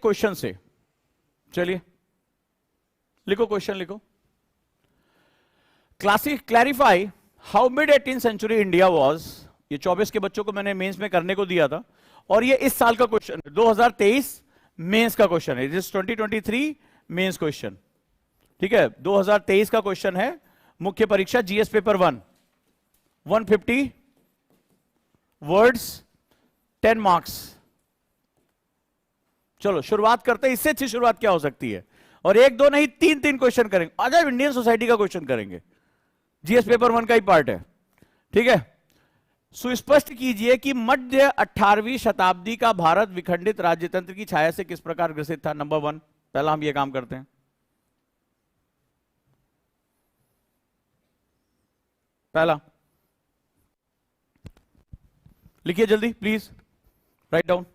Question से। चलिए लिखो, क्वेश्चन लिखो। Clarify how mid 18th century India was. ये 24 के बच्चों को मैंने मेंस में करने को दिया था, और ये इस साल का क्वेश्चन है, 2023 मेंस का क्वेश्चन है, दिस 2023 मेंस क्वेश्चन। ठीक है, 2023 का क्वेश्चन है, मुख्य परीक्षा जीएस पेपर 1, 150 वर्ड्स, 10 मार्क्स। चलो शुरुआत करते हैं, इससे अच्छी शुरुआत क्या हो सकती है। और एक दो नहीं, तीन तीन क्वेश्चन करेंगे। आज इंडियन सोसाइटी का क्वेश्चन करेंगे, जीएस पेपर 1 का ही पार्ट है। ठीक है, सुस्पष्ट कीजिए कि मध्य 18वीं शताब्दी का भारत विखंडित राज्यतंत्र की छाया से किस प्रकार ग्रसित था। नंबर 1, पहला हम ये काम करते हैं। पहला लिखिए जल्दी प्लीज, राइट डाउन।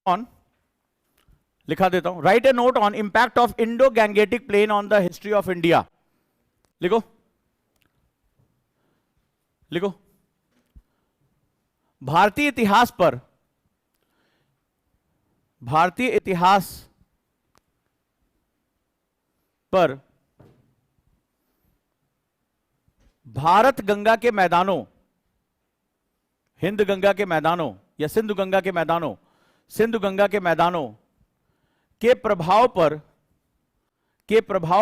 ऑन लिखा देता हूं, write a note on impact of Indo Gangetic plain on the history of India. लिखो लिखो। भारतीय इतिहास पर, भारतीय इतिहास पर भारत गंगा के मैदानों, हिंद गंगा के मैदानों या सिंधु गंगा के मैदानों, सिंधु गंगा के मैदानों के प्रभाव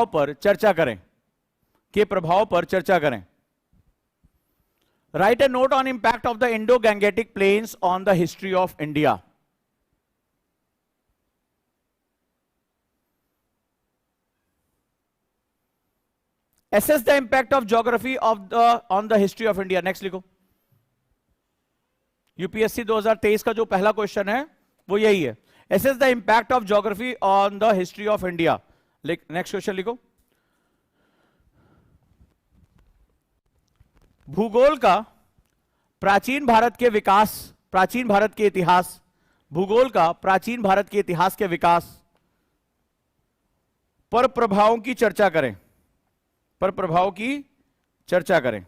पर चर्चा करें, के प्रभाव पर चर्चा करें। Right a note on impact of the Indo Gangetic plains on the history of India. Assess the impact of geography on the history of India. Next लिखो। यूपीएससी 2023 का जो पहला क्वेश्चन है वो यही है, Assess the impact of geography on the history of India. Next question लिखो। भूगोल का प्राचीन भारत के विकास, प्राचीन भारत के इतिहास, भूगोल का प्राचीन भारत के इतिहास के विकास पर प्रभावों की चर्चा करें, पर प्रभाव की चर्चा करें।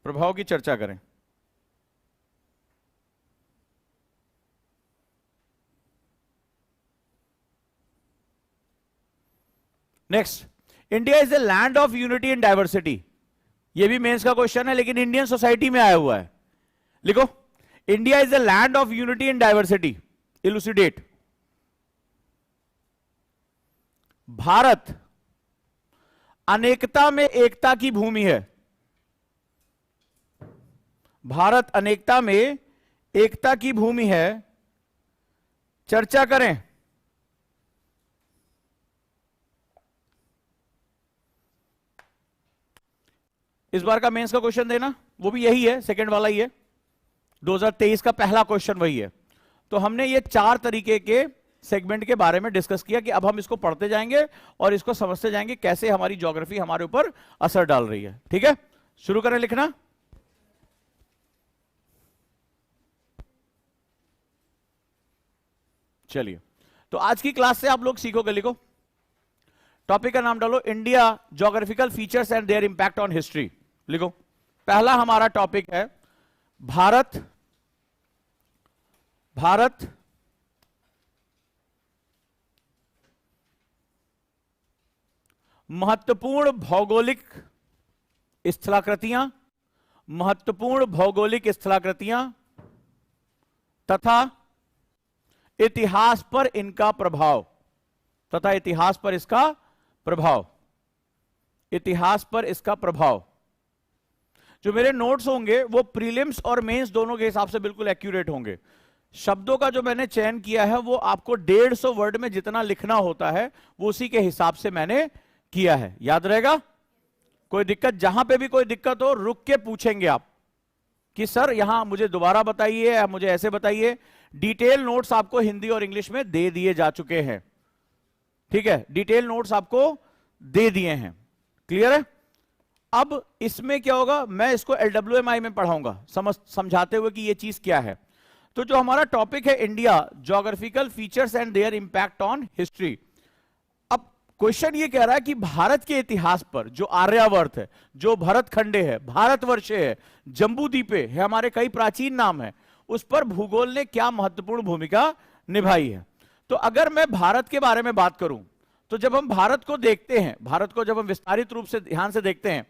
प्रभाव की चर्चा करें। Next, India is a land of unity and diversity. यह भी मेंस का क्वेश्चन है, लेकिन इंडियन सोसाइटी में आया हुआ है। लिखो, India is a land of unity and diversity. Elucidate. Bharat अनेकता में एकता की भूमि है। भारत अनेकता में एकता की भूमि है, चर्चा करें। इस बार का मेंस का क्वेश्चन देना वो भी यही है, सेकंड वाला ही है, 2023 का पहला क्वेश्चन वही है। तो हमने ये 4 तरीके के सेगमेंट के बारे में डिस्कस किया कि अब हम इसको पढ़ते जाएंगे और इसको समझते जाएंगे कैसे हमारी ज्योग्राफी हमारे ऊपर असर डाल रही है। ठीक है, शुरू करें लिखना। चलिए, तो आज की क्लास से आप लोग सीखोगे। लिखो, टॉपिक का नाम डालो, India geographical features and their impact on history. लिखो, पहला हमारा टॉपिक है भारत, भारत महत्वपूर्ण भौगोलिक स्थलाकृतियां, महत्वपूर्ण भौगोलिक स्थलाकृतियां तथा इतिहास पर इनका प्रभाव, तथा इतिहास पर इसका प्रभाव, इतिहास पर इसका प्रभाव। जो मेरे नोट्स होंगे वो प्रीलिम्स और मेंस दोनों के हिसाब से बिल्कुल एक्यूरेट होंगे। शब्दों का जो मैंने चयन किया है वो आपको 150 वर्ड में जितना लिखना होता है वो उसी के हिसाब से मैंने किया है। याद रहेगा? कोई दिक्कत, जहां पे भी कोई दिक्कत हो रुक के पूछेंगे आप कि सर यहां मुझे दोबारा बताइए या मुझे ऐसे बताइए। डिटेल नोट्स आपको हिंदी और इंग्लिश में दे दिए जा चुके हैं, ठीक है, डिटेल नोट्स आपको दे दिए हैं। क्लियर है? अब इसमें क्या होगा, मैं इसको LWMI में पढ़ाऊंगा समझाते हुए कि ये चीज क्या है। तो जो हमारा टॉपिक है India, geographical features and their impact on history. अब क्वेश्चन ये कह रहा है कि भारत के इतिहास पर जो आर्यावर्त है, जो भरतखंडे है, भारतवर्ष है, जम्बूद्वीपे है, हमारे कई प्राचीन नाम है, उस पर भूगोल ने क्या महत्वपूर्ण भूमिका निभाई है। तो अगर मैं भारत के बारे में बात करूं तो जब हम भारत को देखते हैं, भारत को जब हम विस्तारित रूप से ध्यान से देखते हैं